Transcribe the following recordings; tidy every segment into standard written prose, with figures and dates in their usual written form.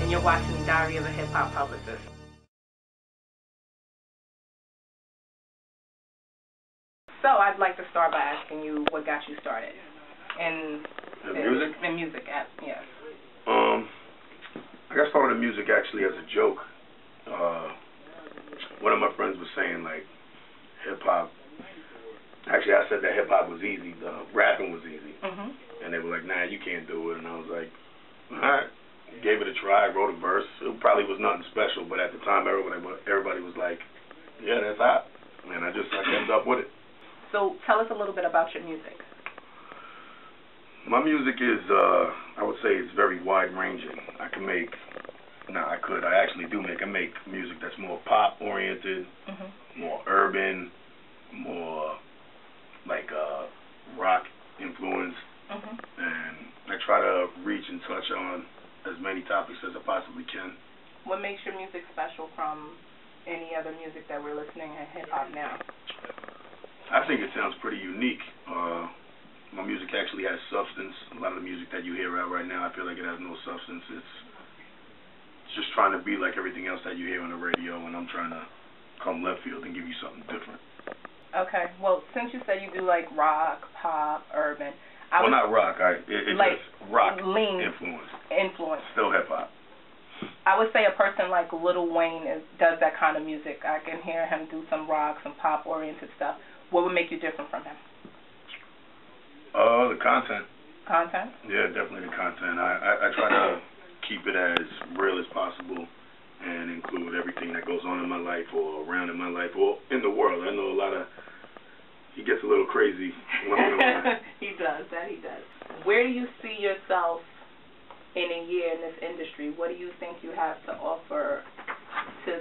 and you're watching Diary of a Hip-Hop Publicist. So I'd like to start by asking you what got you started in music? In music, yes. I got started in music actually as a joke. One of my friends was saying like hip-hop. Actually, I said that hip-hop was easy. Rapping was easy. And they were like, nah, you can't do it. And I was like, all right. Gave it a try, wrote a verse. It probably was nothing special, but at the time, everybody was like, yeah, that's hot. And I ended up with it. So tell us a little bit about your music. My music is, I would say it's very wide-ranging. I actually do make music that's more pop-oriented, more urban, more like rock influenced, and I try to reach and touch on as many topics as I possibly can. What makes your music special from any other music that we're listening at hip-hop now? I think it sounds pretty unique. My music actually has substance. A lot of the music that you hear out right now, I feel like it has no substance. It's just trying to be like everything else that you hear on the radio, and I'm trying to come left field and give you something different. Okay. Well, since you said you do like rock, pop, urban. Not rock. It's like just rock influence. Still hip hop. I would say a person like Lil Wayne does that kind of music. I can hear him do some rock, some pop oriented stuff. What would make you different from him? The content. Content? Yeah, definitely the content. I try to keep it as real as possible and include everything that goes on in my life or around in my life or in the world. I know he gets a little crazy once in a while. He does. Where do you see yourself in a year in this industry? What do you think you have to offer to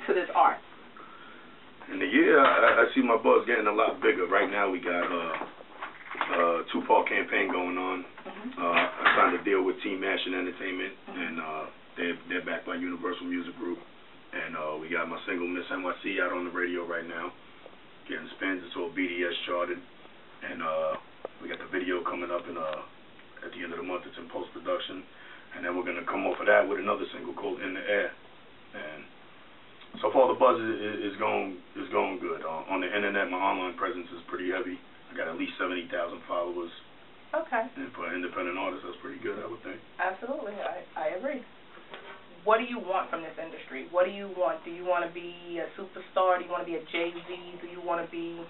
this art? In the year, I see my buzz getting a lot bigger. Right now, we got a two-part campaign going on. I signed a deal with Team Action Entertainment, and they're backed by Universal Music Group. And we got my single Miss NYC out on the radio right now, getting spins. It's all BDS charted, and we got the video coming up at the end of the month. It's in post-production, and then we're gonna come off of that with another single called In the Air. And so far, the buzz is going good. On the internet, my online presence is pretty heavy. I got at least 70,000 followers. Okay. And for an independent artist, that's pretty good, I would think. Absolutely, I agree. What do you want from this industry? What do you want? Do you want to be a superstar? Do you want to be a Jay-Z? Do you want to be?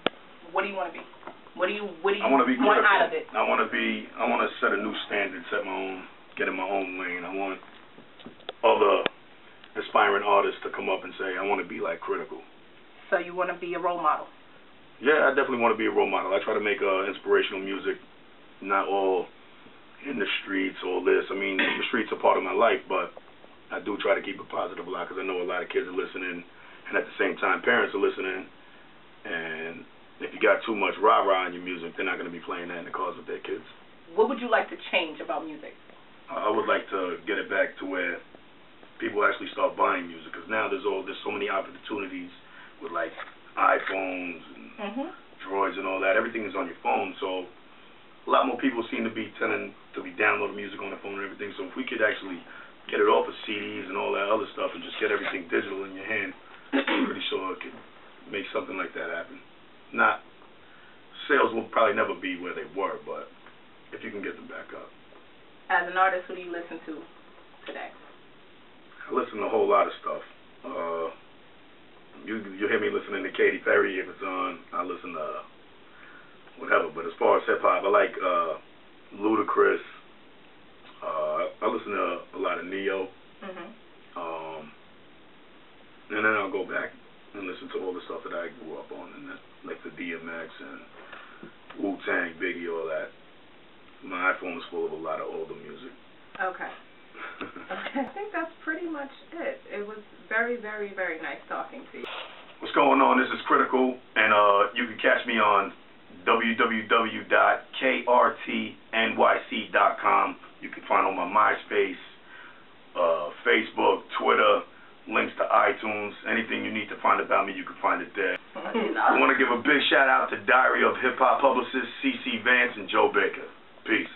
What do you want to be? What do you I want to be want out of it? I want to set a new standard, get in my own lane. I want other aspiring artists to come up and say, I want to be like Kritikal. So you want to be a role model? Yeah, I definitely want to be a role model. I try to make inspirational music, not all in the streets, all this. I mean, the streets are part of my life, but I do try to keep it positive a lot because I know a lot of kids are listening, and at the same time, parents are listening. And if you got too much rah-rah in your music, they're not going to be playing that in the cars with their kids. What would you like to change about music? I would like to get it back to where people actually start buying music, because now there's so many opportunities with like iPhones and Droids and all that. Everything is on your phone, so a lot more people seem to be tending to be downloading music on their phone and everything. So if we could actually get it off of CDs and all that other stuff and just get everything digital in your hand, I'm pretty sure it could make something like that happen. Sales will probably never be where they were, but if you can get them back up. As an artist, who do you listen to today? I listen to a whole lot of stuff. You hear me listening to Katy Perry if it's on. I listen to whatever. But as far as hip hop, I like Ludacris. I listen to a lot of Neo. And then I'll go back and listen to all the stuff that I grew up on, and like the DMX and Wu-Tang, Biggie, all that. My iPhone is full of a lot of older music. Okay. I think that's pretty much it. It was very, very, very nice talking to you. What's going on? This is Kritikal, and you can catch me on www.krtnyc.com. You can find on my MySpace, Facebook, Twitter, links to iTunes. Anything you need to find about me, you can find it there. I want to give a big shout out to Diary of Hip-Hop Publicists, CC Vance, and Joe Baker. Peace.